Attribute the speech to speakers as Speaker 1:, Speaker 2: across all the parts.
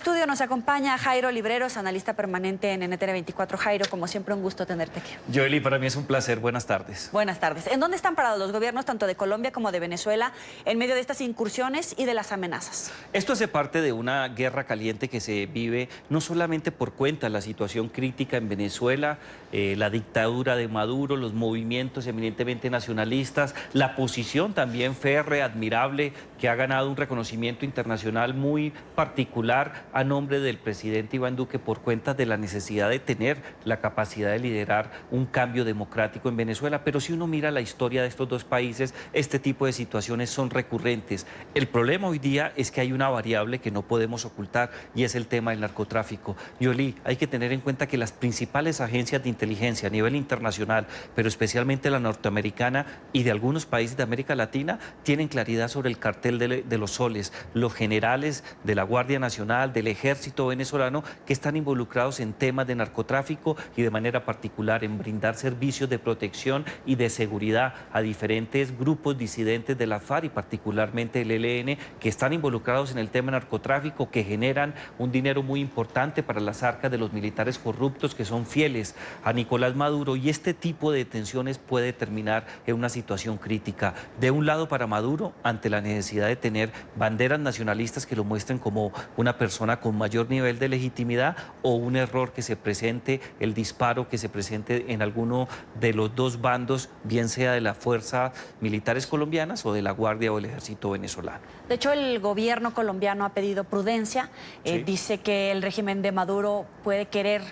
Speaker 1: Estudio nos acompaña Jairo Libreros, analista permanente en NTN 24. Jairo, como siempre, un gusto tenerte aquí.
Speaker 2: Joely, para mí es un placer. Buenas tardes.
Speaker 1: Buenas tardes. ¿En dónde están parados los gobiernos, tanto de Colombia como de Venezuela, en medio de estas incursiones y de las amenazas?
Speaker 2: Esto hace parte de una guerra caliente que se vive no solamente por cuenta de la situación crítica en Venezuela, la dictadura de Maduro, los movimientos eminentemente nacionalistas, la posición también férrea, admirable, que ha ganado un reconocimiento internacional muy particular a nombre del presidente Iván Duque por cuenta de la necesidad de tener la capacidad de liderar un cambio democrático en Venezuela. Pero si uno mira la historia de estos dos países, este tipo de situaciones son recurrentes. El problema hoy día es que hay una variable que no podemos ocultar y es el tema del narcotráfico. Yoli, hay que tener en cuenta que las principales agencias de inteligencia a nivel internacional, pero especialmente la norteamericana y de algunos países de América Latina, tienen claridad sobre el cartel de los soles, los generales de la Guardia Nacional, del ejército venezolano, que están involucrados en temas de narcotráfico y de manera particular en brindar servicios de protección y de seguridad a diferentes grupos disidentes de la FARC y particularmente el ELN, que están involucrados en el tema narcotráfico, que generan un dinero muy importante para las arcas de los militares corruptos que son fieles a Nicolás Maduro, y este tipo de detenciones puede terminar en una situación crítica. De un lado, para Maduro, ante la necesidad de tener banderas nacionalistas que lo muestren como una persona con mayor nivel de legitimidad, o un error que se presente, el disparo que se presente en alguno de los dos bandos, bien sea de las fuerzas militares colombianas o de la Guardia o el Ejército venezolano.
Speaker 1: De hecho, el gobierno colombiano ha pedido prudencia.
Speaker 2: Sí.
Speaker 1: Dice que el régimen de Maduro puede querer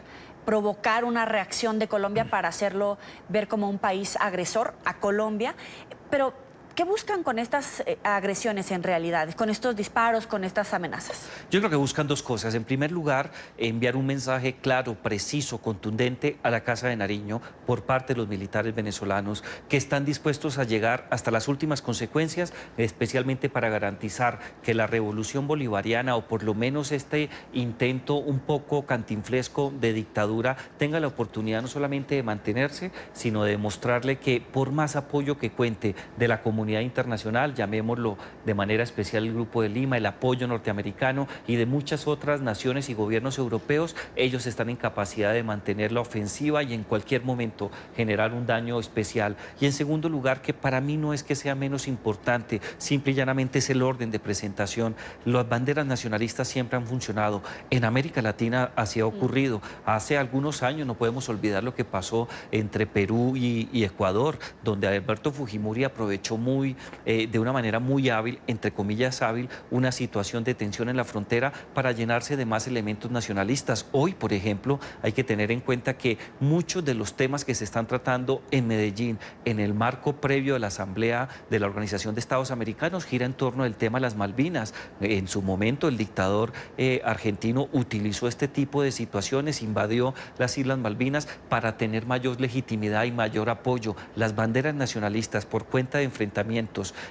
Speaker 1: provocar una reacción de Colombia para hacerlo ver como un país agresor a Colombia. Pero ¿qué buscan con estas agresiones en realidad, con estos disparos, con estas amenazas?
Speaker 2: Yo creo que buscan dos cosas. En primer lugar, enviar un mensaje claro, preciso, contundente a la Casa de Nariño por parte de los militares venezolanos, que están dispuestos a llegar hasta las últimas consecuencias, especialmente para garantizar que la revolución bolivariana, o por lo menos este intento un poco cantinflesco de dictadura, tenga la oportunidad no solamente de mantenerse, sino de demostrarle que por más apoyo que cuente de la comunidad internacional, llamémoslo de manera especial el Grupo de Lima, el apoyo norteamericano y de muchas otras naciones y gobiernos europeos, ellos están en capacidad de mantener la ofensiva y en cualquier momento generar un daño especial. Y en segundo lugar, que para mí no es que sea menos importante, simple y llanamente es el orden de presentación. Las banderas nacionalistas siempre han funcionado. En América Latina así ha ocurrido. Hace algunos años no podemos olvidar lo que pasó entre Perú y Ecuador, donde Alberto Fujimori aprovechó de una manera muy hábil, entre comillas hábil, una situación de tensión en la frontera para llenarse de más elementos nacionalistas. Hoy, por ejemplo, hay que tener en cuenta que muchos de los temas que se están tratando en Medellín, en el marco previo de la Asamblea de la Organización de Estados Americanos, gira en torno al tema de las Malvinas. En su momento, el dictador argentino utilizó este tipo de situaciones, invadió las Islas Malvinas para tener mayor legitimidad y mayor apoyo. Las banderas nacionalistas, por cuenta de enfrentamientos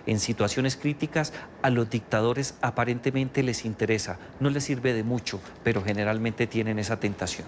Speaker 2: en situaciones críticas, a los dictadores aparentemente les interesa, no les sirve de mucho, pero generalmente tienen esa tentación.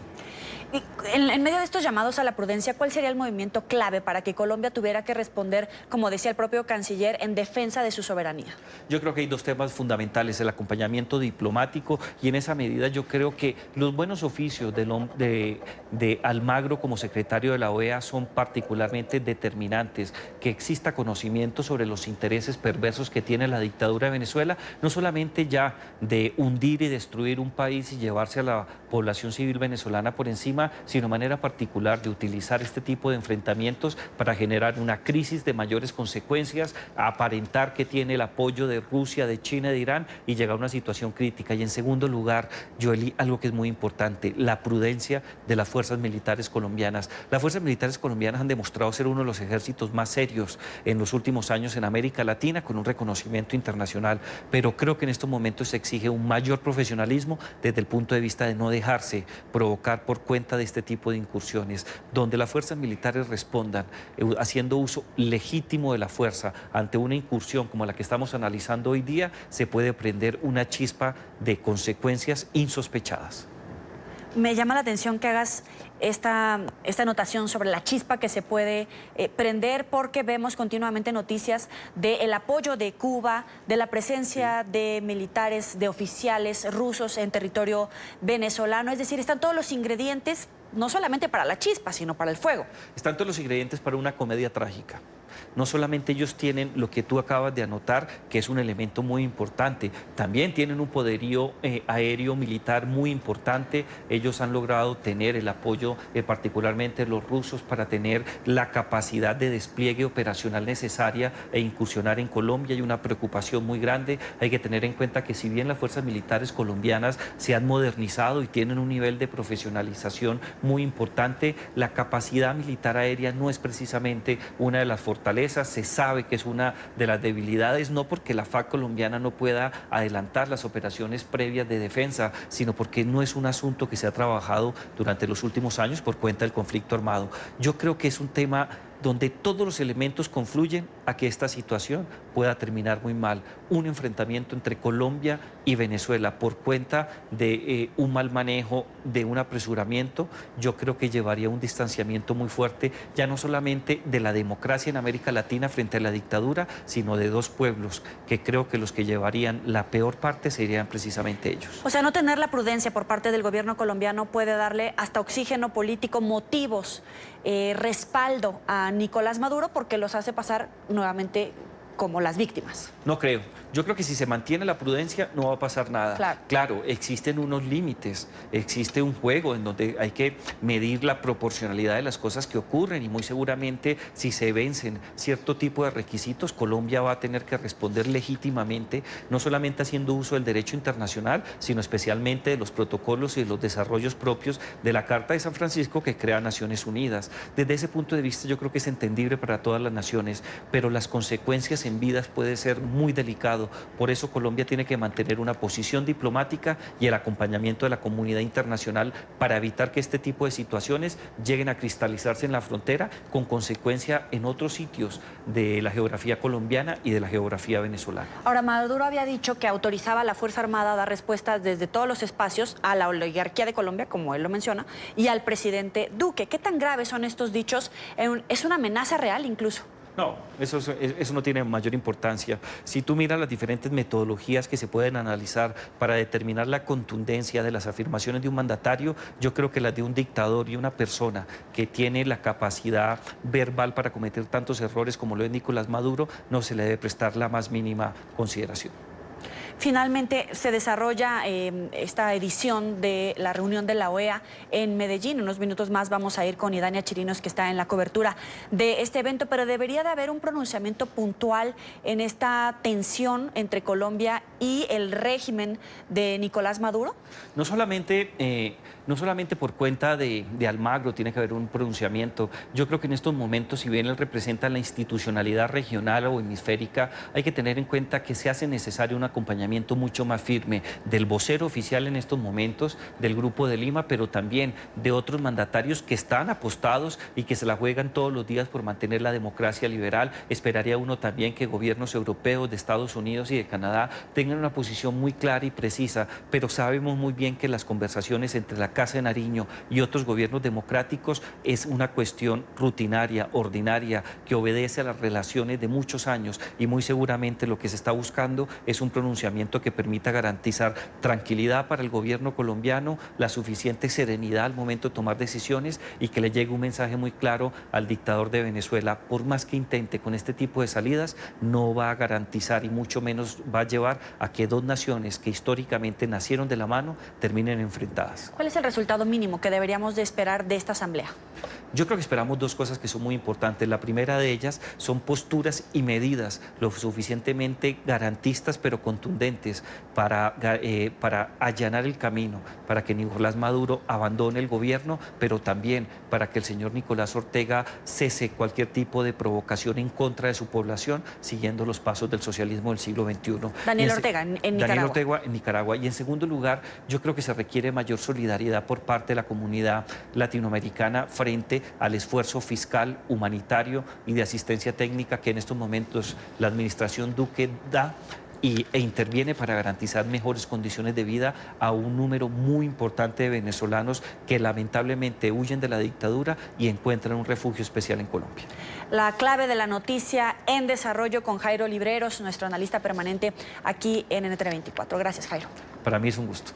Speaker 1: Y en medio de estos llamados a la prudencia, ¿cuál sería el movimiento clave para que Colombia tuviera que responder, como decía el propio canciller, en defensa de su soberanía?
Speaker 2: Yo creo que hay dos temas fundamentales: el acompañamiento diplomático, y en esa medida yo creo que los buenos oficios de Almagro como secretario de la OEA son particularmente determinantes, que exista conocimiento sobre los intereses perversos que tiene la dictadura de Venezuela, no solamente ya de hundir y destruir un país y llevarse a la población civil venezolana por encima, sino de manera particular de utilizar este tipo de enfrentamientos para generar una crisis de mayores consecuencias, aparentar que tiene el apoyo de Rusia, de China, de Irán, y llegar a una situación crítica. Y en segundo lugar, Joely, algo que es muy importante: la prudencia de las fuerzas militares colombianas. Las fuerzas militares colombianas han demostrado ser uno de los ejércitos más serios en los últimos años en América Latina, con un reconocimiento internacional, pero creo que en estos momentos se exige un mayor profesionalismo desde el punto de vista de no dejarse provocar por cuenta de este tipo de incursiones, donde las fuerzas militares respondan haciendo uso legítimo de la fuerza ante una incursión como la que estamos analizando hoy día, se puede prender una chispa de consecuencias insospechadas.
Speaker 1: Me llama la atención que hagas esta anotación sobre la chispa que se puede prender, porque vemos continuamente noticias del apoyo de Cuba, de la presencia de militares, de oficiales rusos en territorio venezolano. Es decir, están todos los ingredientes, no solamente para la chispa, sino para el fuego.
Speaker 2: Están todos los ingredientes para una comedia trágica. No solamente ellos tienen lo que tú acabas de anotar, que es un elemento muy importante, también tienen un poderío aéreo militar muy importante. Ellos han logrado tener el apoyo, particularmente los rusos, para tener la capacidad de despliegue operacional necesaria e incursionar en Colombia. Hay una preocupación muy grande. Hay que tener en cuenta que si bien las fuerzas militares colombianas se han modernizado y tienen un nivel de profesionalización muy importante, la capacidad militar aérea no es precisamente una de las fortalezas. Se sabe que es una de las debilidades, no porque la FARC colombiana no pueda adelantar las operaciones previas de defensa, sino porque no es un asunto que se ha trabajado durante los últimos años por cuenta del conflicto armado. Yo creo que es un tema donde todos los elementos confluyen a que esta situación pueda terminar muy mal. Un enfrentamiento entre Colombia y Venezuela por cuenta de un mal manejo, de un apresuramiento, yo creo que llevaría a un distanciamiento muy fuerte, ya no solamente de la democracia en América Latina frente a la dictadura, sino de dos pueblos, que creo que los que llevarían la peor parte serían precisamente ellos.
Speaker 1: O sea, no tener la prudencia por parte del gobierno colombiano puede darle hasta oxígeno político, motivos, respaldo a Nicolás Maduro, porque los hace pasar nuevamente como las víctimas.
Speaker 2: No creo. Yo creo que si se mantiene la prudencia no va a pasar nada.
Speaker 1: Claro,
Speaker 2: existen unos límites, existe un juego en donde hay que medir la proporcionalidad de las cosas que ocurren y muy seguramente si se vencen cierto tipo de requisitos, Colombia va a tener que responder legítimamente, no solamente haciendo uso del derecho internacional, sino especialmente de los protocolos y de los desarrollos propios de la Carta de San Francisco que crea Naciones Unidas. Desde ese punto de vista yo creo que es entendible para todas las naciones, pero las consecuencias en vidas puede ser muy delicado. Por eso Colombia tiene que mantener una posición diplomática y el acompañamiento de la comunidad internacional para evitar que este tipo de situaciones lleguen a cristalizarse en la frontera con consecuencia en otros sitios de la geografía colombiana y de la geografía venezolana.
Speaker 1: Ahora, Maduro había dicho que autorizaba a la Fuerza Armada a dar respuestas desde todos los espacios a la oligarquía de Colombia, como él lo menciona, y al presidente Duque. ¿Qué tan graves son estos dichos? ¿Es una amenaza real incluso?
Speaker 2: No, eso no tiene mayor importancia. Si tú miras las diferentes metodologías que se pueden analizar para determinar la contundencia de las afirmaciones de un mandatario, yo creo que las de un dictador y una persona que tiene la capacidad verbal para cometer tantos errores como lo es Nicolás Maduro, no se le debe prestar la más mínima consideración.
Speaker 1: Finalmente se desarrolla esta edición de la reunión de la OEA en Medellín. En unos minutos más vamos a ir con Idania Chirinos, que está en la cobertura de este evento, pero debería de haber un pronunciamiento puntual en esta tensión entre Colombia y el régimen de Nicolás Maduro.
Speaker 2: No solamente por cuenta de Almagro tiene que haber un pronunciamiento. Yo creo que en estos momentos, si bien él representa la institucionalidad regional o hemisférica, hay que tener en cuenta que se hace necesario un acompañamiento mucho más firme del vocero oficial en estos momentos, del Grupo de Lima, pero también de otros mandatarios que están apostados y que se la juegan todos los días por mantener la democracia liberal. Esperaría uno también que gobiernos europeos, de Estados Unidos y de Canadá tengan una posición muy clara y precisa, pero sabemos muy bien que las conversaciones entre la Casa de Nariño y otros gobiernos democráticos es una cuestión rutinaria, ordinaria, que obedece a las relaciones de muchos años, y muy seguramente lo que se está buscando es un pronunciamiento que permita garantizar tranquilidad para el gobierno colombiano, la suficiente serenidad al momento de tomar decisiones y que le llegue un mensaje muy claro al dictador de Venezuela. Por más que intente con este tipo de salidas, no va a garantizar y mucho menos va a llevar a que dos naciones que históricamente nacieron de la mano terminen enfrentadas.
Speaker 1: ¿Cuál es el resultado mínimo que deberíamos de esperar de esta asamblea?
Speaker 2: Yo creo que esperamos dos cosas que son muy importantes. La primera de ellas son posturas y medidas lo suficientemente garantistas pero contundentes para allanar el camino, para que Nicolás Maduro abandone el gobierno, pero también para que el señor Nicolás Ortega cese cualquier tipo de provocación en contra de su población, siguiendo los pasos del socialismo del siglo XXI.
Speaker 1: Daniel Ortega, en Nicaragua.
Speaker 2: Daniel Ortega en Nicaragua. Y en segundo lugar, yo creo que se requiere mayor solidaridad por parte de la comunidad latinoamericana frente al esfuerzo fiscal, humanitario y de asistencia técnica que en estos momentos la administración Duque da e interviene para garantizar mejores condiciones de vida a un número muy importante de venezolanos que lamentablemente huyen de la dictadura y encuentran un refugio especial en Colombia.
Speaker 1: La clave de la noticia en desarrollo con Jairo Libreros, nuestro analista permanente aquí en NTN 24. Gracias, Jairo.
Speaker 2: Para mí es un gusto.